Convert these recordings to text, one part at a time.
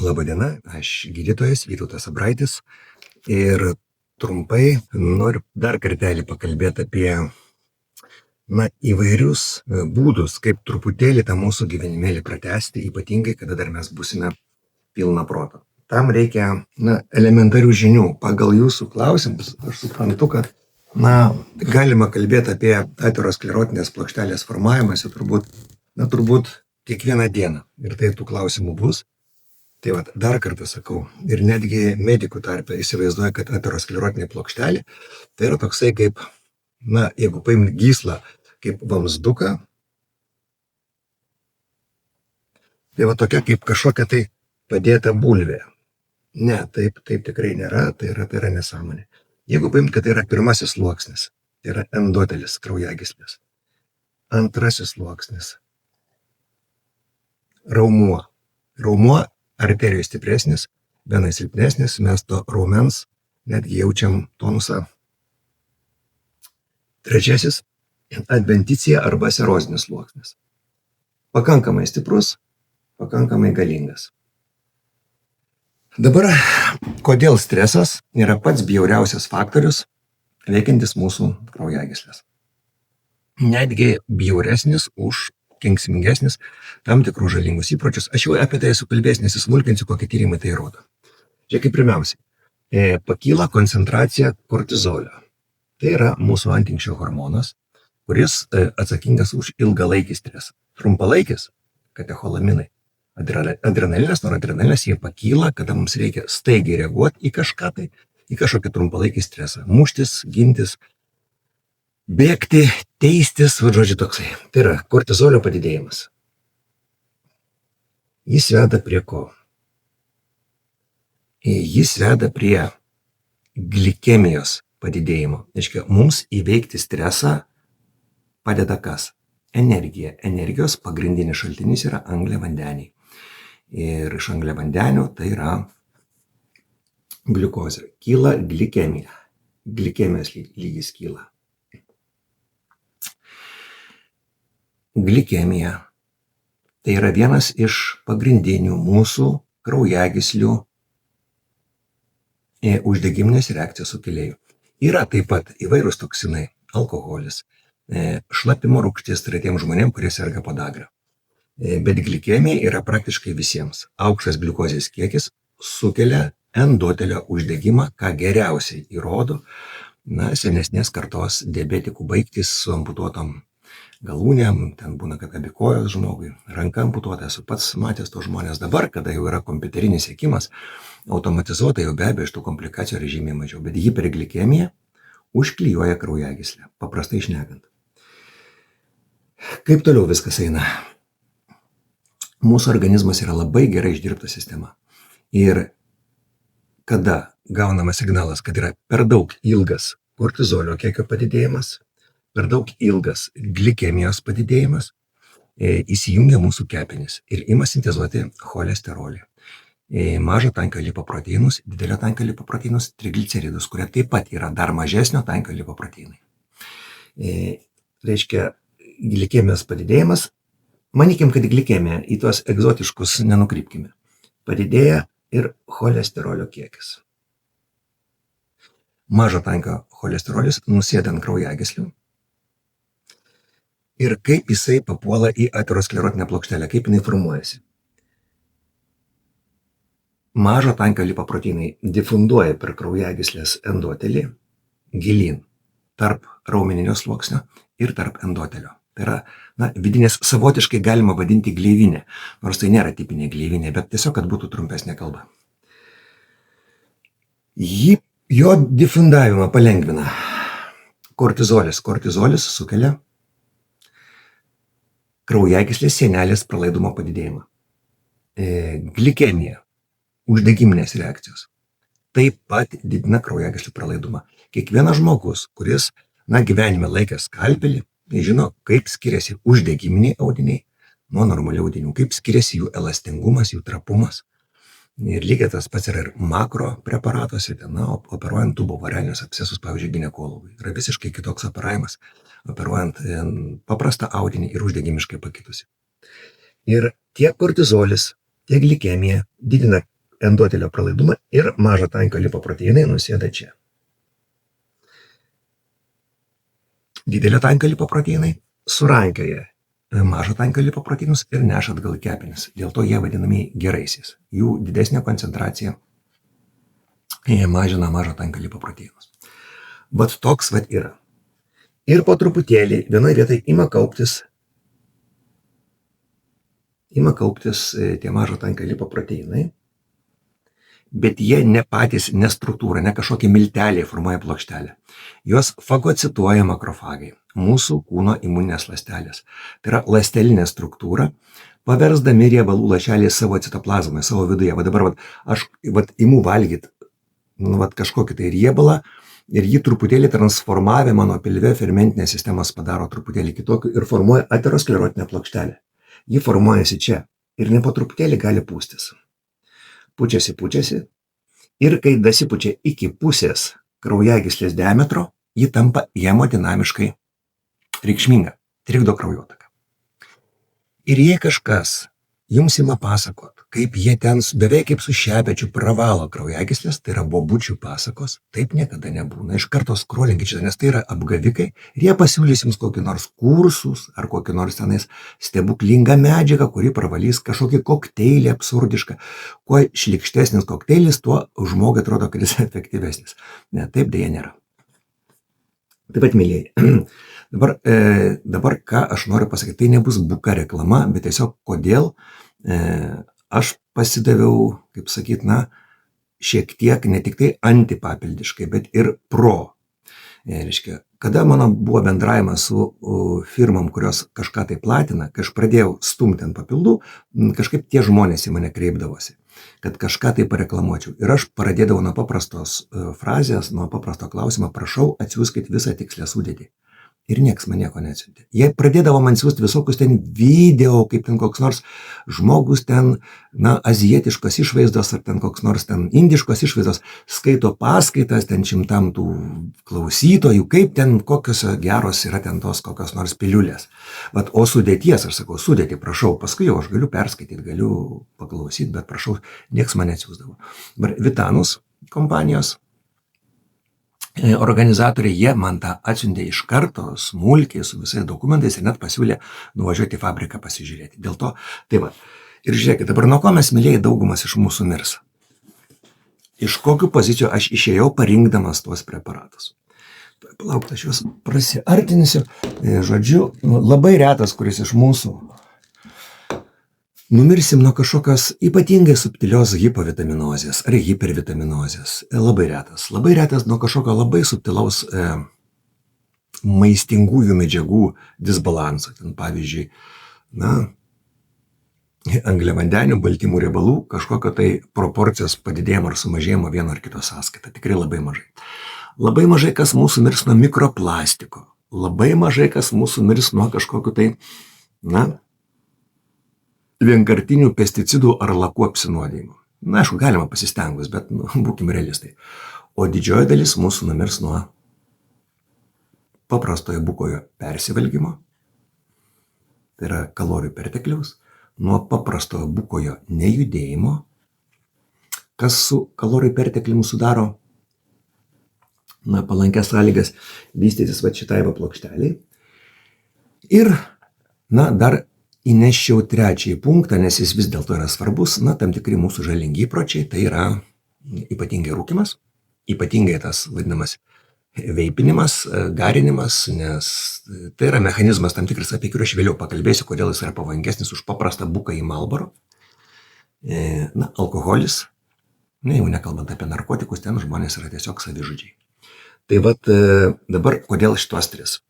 Labadiena, aš gydytojas Vytautas Abraitis ir trumpai noriu dar kartelį pakalbėti apie įvairius būdus, kaip truputėlį tą mūsų gyvenimėlį pratęsti, ypatingai, kada dar mes būsime pilna proto. Tam reikia elementarių žinių. Pagal jūsų klausimus aš suprantu, kad galima kalbėti apie aterosklerotinės plokštelės formavimąsi turbūt kiekvieną dieną. Ir tai tų klausimų bus. Tai dar kartą sakau, ir netgi medikų tarpe įsivaizduoja, kad aterosklerotinė plokštelė tai yra toksai kaip, jeigu paimti gyslą kaip vamzduką, tai tokia kaip kažkokia tai padėta bulvė. Ne, taip tikrai nėra, tai yra nesąmonė. Jeigu paimti, kad tai yra pirmasis sluoksnis, tai yra endotelis, kraujagyslės. Antrasis sluoksnis, raumuo. Raumuo arterijos stipresnis, venai silpnesnis, mes to raumens netgi jaučiam tonusą. Trečiasis, adventicija arba serozinis sluoksnis. Pakankamai stiprus, pakankamai galingas. Dabar, kodėl stresas yra pats bjauriausias faktorius veikiantis mūsų kraujagyslės? Netgi bjauresnis už kenksmingesnis tam tikrų žalingus įpročius. Aš jau apie tai esu kalbėjęs, nesismulkinsiu, kokie tyrimai tai rodo. Čia kaip pirmiausiai, pakyla koncentracija kortizolio. Tai yra mūsų antinksčio hormonas, kuris atsakingas už ilgalaikį stresą. Trumpalaikis, katecholaminai, adrenalinas, noradrenalinas, jie pakyla, kada mums reikia staigiai reaguoti į kažką tai, į kažkokį trumpalaikį stresą. Muštis, gintis, bėgti, teistis, žodžiu toksai. Tai yra kortizolio padidėjimas. Jis veda prie ko? Jis veda prie glikemijos padidėjimo. Reiškia, mums įveikti stresą padeda kas? Energija. Energijos pagrindinis šaltinis yra angliavandeniai. Ir iš angliavandenių tai yra gliukozė. Kyla glikemija. Glikemijos lygis kyla. Glikemija tai yra vienas iš pagrindinių mūsų kraujagyslių uždegiminės reakcijos sukėlėjų. Yra taip pat įvairūs toksinai, alkoholis, šlapimo rūgštis, tai yra tiem žmonėm, kurie serga podagra. Bet glikemija yra praktiškai visiems. Aukštas gliukozės kiekis sukelia endotelio uždegimą, ką geriausiai įrodo senesnės kartos diabetikų baigtys su amputuotom galūnėm, ten būna, kad abi kojos žmogui, ranka amputuota, esu pats matęs tos žmonės. Dabar, kada jau yra kompiuterinis sekimas, automatizuota, jau be abejo iš tų komplikacijų yra žymiai mažiau, bet hiperglikemija užklijuoja kraujagyslę, paprastai šnekant. Kaip toliau viskas eina? Mūsų organizmas yra labai gerai išdirbta sistema. Ir kada gaunamas signalas, kad yra per daug ilgas kortizolio kiekio padidėjimas, per daug ilgas glikemijos padidėjimas, įsijungia mūsų kepenys ir ima sintezuoti cholesterolį, mažo tankio lipoproteinus, didelio tankio lipoproteinus, trigliceridus, kurie taip pat yra dar mažesnio tankio lipoproteinai. Reiškia, glikemijos padidėjimas, manykim, kad glikemija į tuos egzotiškus nenukrypkime, padidėja ir cholesterolio kiekis. Mažo tankio cholesterolis nusėda ant kraujagyslių. Ir kaip jisai papuola į aterosklerotinę plokštelę, kaip jinai formuojasi. Mažo tankio lipoproteinai difunduoja per kraujagyslės endotelį gilyn, tarp raumeninio sluoksnio ir tarp endotelio. Tai yra, vidinės savotiškai galima vadinti gleivinė, nors tai nėra tipinė gleivinė, bet tiesiog, kad būtų trumpesnė kalba. Jo difundavimą palengvina kortizolis. Kortizolis sukelia kraujagyslės sienelės pralaidumo padidėjimą. Glikemija, uždegiminės reakcijos, taip pat didina kraujagyslių pralaidumą. Kiekvienas žmogus, kuris gyvenime laikė skalpelį, žino, kaip skiriasi uždegiminiai audiniai nuo normalių audinių, kaip skiriasi jų elastingumas, jų trapumas. Ir lygiai tas pats yra ir makro preparatuose, operuojant tubovarenius abscesus, pavyzdžiui, ginekologui. Yra visiškai kitoks operavimas, operuojant paprastą audinį ir uždegimiškai pakitusi. Ir tiek kortizolis, tiek glikemija, didina endotelio pralaidumą ir mažo tankio lipoproteinai nusėda čia. Didelio tankio lipoproteinai surankioja mažo tankio lipoproteinus ir neša atgal į kepenis. Dėl to jie vadinami geraisiais. Jų didesnė koncentracija mažina mažo tankio lipoproteinus. Vat toks vat yra. Ir po truputėlį vienoje vietoje ima kauptis tie mažo tankio lipoproteinai, bet jie ne patys, ne struktūra, ne kažkokie milteliai formuoja plokštelę. Juos fagocituoja makrofagai, mūsų kūno imuninės ląstelės. Tai yra ląstelinė struktūra, paversdami riebalų lašelį savo citoplazmoje, savo viduje. Va dabar aš imu valgyti kažkokį tai riebalą ir jį truputėlį transformavę mano pilve fermentinės sistemas padaro truputėlį kitokiu ir formuoja aterosklerotinę plokštelę. Ji formuojasi čia ir ne po truputėlį gali pūstis. Pučiasi ir kai dasipučia iki pusės kraujagyslės diametro, ji tampa hemodinamiškai reikšminga, trikdo kraujotaką. Ir jei kažkas jums ima pasakot, kaip jie ten beveik kaip su šepečiu pravalo kraujagyslės, tai yra bobučių pasakos, taip niekada nebūna. Iš karto skrolinkit šitą, nes tai yra apgavikai ir jie pasiūlys jums kokį nors kursus ar kokį nors tenais stebuklingą medžiagą, kuri pravalys kažkokį kokteilį absurdišką. Kuo šlikštesnis kokteilis, tuo žmogui atrodo, kad jis efektyvesnis. Ne, taip dėja nėra. Taip pat, mylėjai, dabar ką aš noriu pasakyti, tai nebus buka reklama, bet tiesiog kodėl aš pasidaviau, kaip sakyt, šiek tiek ne tik tai antipapildiškai, bet ir pro. Reiškia, kada mano buvo bendravimas su firmom, kurios kažką tai platina, kai aš pradėjau stumti ant papildų, kažkaip tie žmonės į mane kreipdavosi, kad kažką tai pareklamuočiau. Ir aš pradėdavau nuo paprastos frazės, nuo paprasto klausimo, prašau, atsiųskit visą tikslę sudėtį. Ir nieks man nieko neatsiuntė. Jie pradėdavo man siųsti visokius ten video, kaip ten koks nors žmogus ten, azijietiškos išvaizdos, ar ten koks nors ten indiškos išvaizdos, skaito paskaitas ten šimtam tų klausytojų, kaip ten kokios geros yra ten tos kokios nors piliulės. O sudėties, aš sakau, sudėtį prašau, paskui jau aš galiu perskaityti, galiu paklausyti, bet prašau, nieks man neatsiųsdavo. Vitanus kompanijos organizatoriai, jie man tą atsiuntė iš karto, smulkiai, su visais dokumentais ir net pasiūlė nuvažiuoti į fabriką pasižiūrėti. Dėl to, tai va. Ir žiūrėkit, dabar nuo ko mes, mylėjai, daugumas iš mūsų mirs? Iš kokių pozicijų aš išėjau parinkdamas tuos preparatus? Palauk, aš juos prasiartinsiu. Žodžiu, labai retas, kuris iš mūsų numirsim nuo kažkokios ypatingai subtilios hipovitaminozės ar hipervitaminozės. Labai retas. Labai retas nuo kažkokio labai subtilaus maistingųjų medžiagų disbalanso. Ten, pavyzdžiui, angliavandenių, baltymų riebalų, kažkokio tai proporcijos padidėjimo ar sumažėjimo vieno ar kito sąskaita. Tikrai labai mažai. Labai mažai kas mūsų mirs nuo mikroplastiko. Labai mažai kas mūsų mirs nuo kažkokiu tai, vienkartinių pesticidų ar lakų apsinuodėjimų. Aišku, galima pasistengus, bet būkim realistai. O didžioji dalis mūsų numirs nuo paprastojo bukojo persivalgymo, tai yra kalorijų pertekliaus, nuo paprastojo bukojo nejudėjimo, kas su kalorijų pertekliumi sudaro palankės sąlygas vystytis šitai plokšteliai. Ir, dar įneščiau trečiąjį punktą, nes jis vis dėlto yra svarbus, tam tikri mūsų žalingi įpročiai, tai yra ypatingai rūkymas, ypatingai tas vadinamas veipinimas, garinimas, nes tai yra mechanizmas tam tikras, apie kurį aš vėliau pakalbėsiu, kodėl jis yra pavojingesnis už paprastą buką į Marlboro. Alkoholis, jau nekalbant apie narkotikus, ten žmonės yra tiesiog savižudžiai. Tai dabar kodėl šitos tris?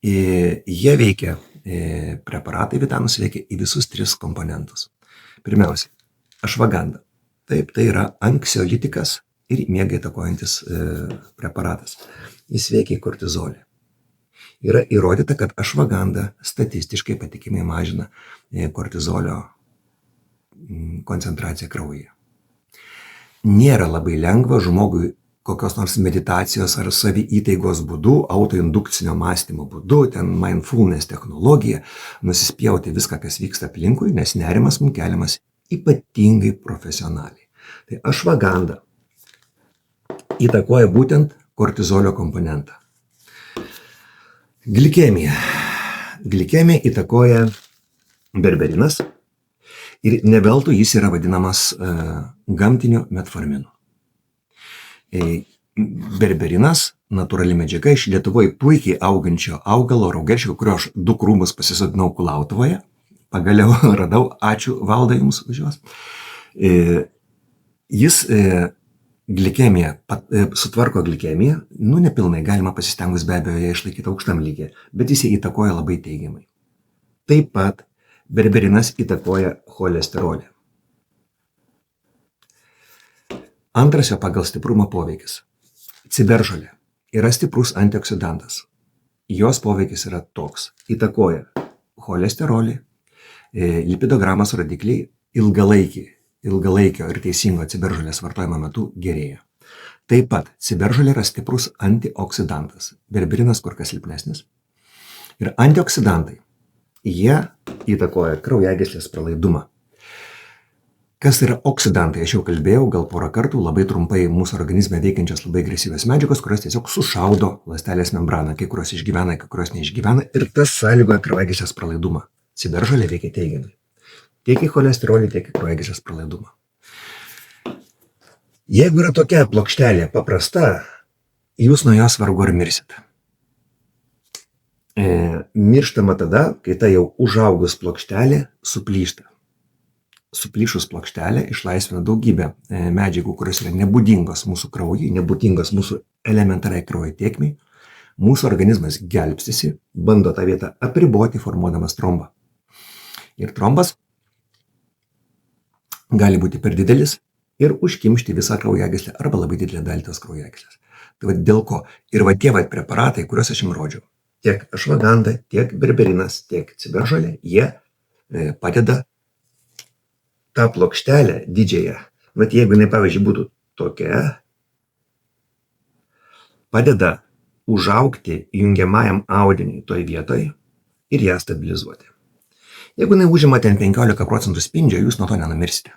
Jie veikia, preparatai Vitanus veikia į visus tris komponentus. Pirmiausia, ašvaganda. Taip, tai yra anksiolitikas ir miegą įtakojantis preparatas. Jis veikia į kortizolį. Yra įrodyta, kad ašvaganda statistiškai patikimai mažina kortizolio koncentraciją kraujyje. Nėra labai lengva žmogui kokios nors meditacijos ar saviįtaigos būdu, autoindukcinio mąstymo būdu, ten mindfulness technologija, nusispjauti viską, kas vyksta aplinkui, nes nerimas mums keliamas ypatingai profesionaliai. Tai ašvaganda įtakoja būtent kortizolio komponentą. Glikemija. Glikemija įtakoja berberinas ir ne veltui jis yra vadinamas gamtiniu metforminu. Berberinas, natūrali medžiaga iš Lietuvoje puikiai augančio augalo raugerščio, kurio aš 2 krūmus pasisodinau Kulautuvoje. Pagaliau radau, ačiū Valdai jums už juos. Jis glikemiją, sutvarko glikemiją, nepilnai galima pasistengus be abejo ją išlaikyti aukštam lygyje, bet jis įtakoja labai teigiamai. Taip pat berberinas įtakoja cholesterolį. Antras jo pagal stiprumą poveikis. Ciberžolė yra stiprus antioksidantas. Jos poveikis yra toks. Įtakoja cholesterolį, lipidogramos rodikliai ilgalaikio ir teisingo ciberžolės vartojimo metu gerėja. Taip pat ciberžolė yra stiprus antioksidantas. Berberinas kur kas silpnesnis. Ir antioksidantai, jie įtakoja kraujagyslės pralaidumą. Kas yra oksidantai? Aš jau kalbėjau, gal porą kartų, labai trumpai mūsų organizme veikiančios labai agresyvios medžiagos, kurios tiesiog sušaudo ląstelės membraną, kai kurios išgyvena, kai kurios neišgyvena ir tas sąlygoja kraujagyslės pralaidumą. Ciberžolė veikia teigiamai. Tiek į cholesterolį, tiek į kraujagyslės pralaidumą. Jeigu yra tokia plokštelė paprasta, jūs nuo jos vargu ar mirsit. Mirštama tada, kai ta jau užaugus plokštelė suplyšta. Suplyšus plokštelė išlaisvina daugybę medžiagų, kurios yra nebūdingos mūsų kraujui, nebūdingos mūsų elementariai kraujo tėkmei. Mūsų organizmas gelbstisi, bando tą vietą apriboti, formuodamas trombą. Ir trombas gali būti per didelis ir užkimšti visą kraujagyslę arba labai didelę dalį tos kraujagyslės. Tai dėl ko? Ir tie preparatai, kuriuos aš jums rodžiau, tiek ašvaganda, tiek berberinas, tiek ciberžolė, jie padeda tą plokštelę didžiąją, jeigu jinai, pavyzdžiui, būtų tokia, padeda užaugti jungiamajam audiniui toj vietoj ir ją stabilizuoti. Jeigu jinai užima ten 15% spindžio, jūs nuo to nenumirsite.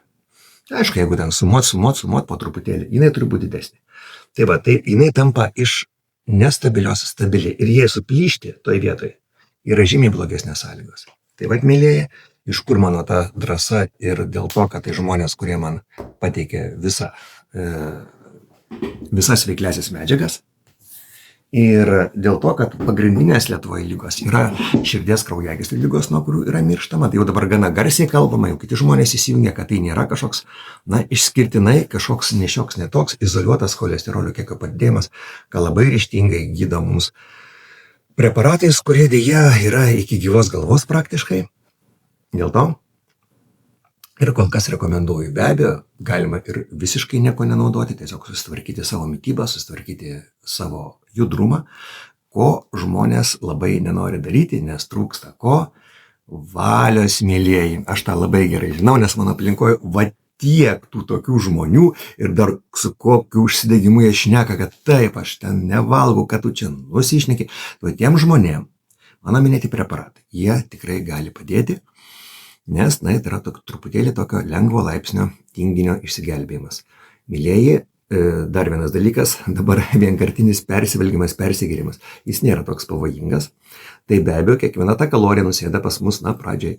Aišku, jeigu ten sumot po truputėlį, jinai turi būti didesnė. Tai jinai tampa iš nestabilios stabili ir jei suplyšti toj vietoj, yra žymiai blogesnės sąlygos. Tai mėlyje, iš kur mano ta drąsa ir dėl to, kad tai žmonės, kurie man pateikė visas veikliasias medžiagas. Ir dėl to, kad pagrindinės Lietuvoje lygos yra širdies kraujagyslių lygos, nuo kurių yra mirštama. Tai jau dabar gana garsiai kalbama, jau kiti žmonės įsijungia, kad tai nėra kažkoks, išskirtinai kažkoks nešioks netoks izoliuotas cholesterolio kiekio padidėjimas, ką labai ryžtingai gydo mums preparatais, kurie dėja yra iki gyvos galvos praktiškai. Dėl to ir kol kas rekomenduoju, be abejo, galima ir visiškai nieko nenaudoti, tiesiog susitvarkyti savo mitybą, susitvarkyti savo judrumą, ko žmonės labai nenori daryti, nes trūksta ko? Valios, mielieji. Aš tą labai gerai žinau, nes mano aplinkoje tiek tų tokių žmonių ir dar su kokiu užsidegimu jie šneka, kad taip, aš ten nevalgau, kad tu čia nusišneki. Tiem žmonėm, mano minėti preparatai, jie tikrai gali padėti, nes, tai yra truputėlį tokio lengvo laipsnio tinginio išsigelbėjimas. Mylėjai, dar vienas dalykas, dabar vienkartinis persivalgymas, persigėrimas, jis nėra toks pavojingas. Tai be abejo, kiekviena ta kalorija nusėda pas mus, pradžiai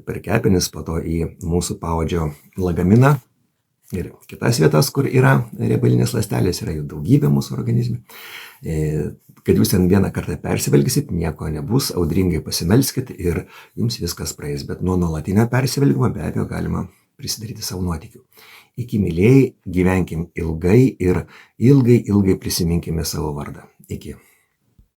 per kepenis, po to į mūsų paodžio lagaminą ir kitas vietas, kur yra riebalinės ląstelės, yra jų daugybė mūsų organizme. Kad jūs ten vieną kartą persivalgysit, nieko nebus, audringai pasimelskit ir jums viskas praeis. Bet nuo nuolatinio persivalgymo be abejo galima prisidaryti savo nuotykių. Iki mylėjai, gyvenkim ilgai ir ilgai prisiminkime savo vardą. Iki.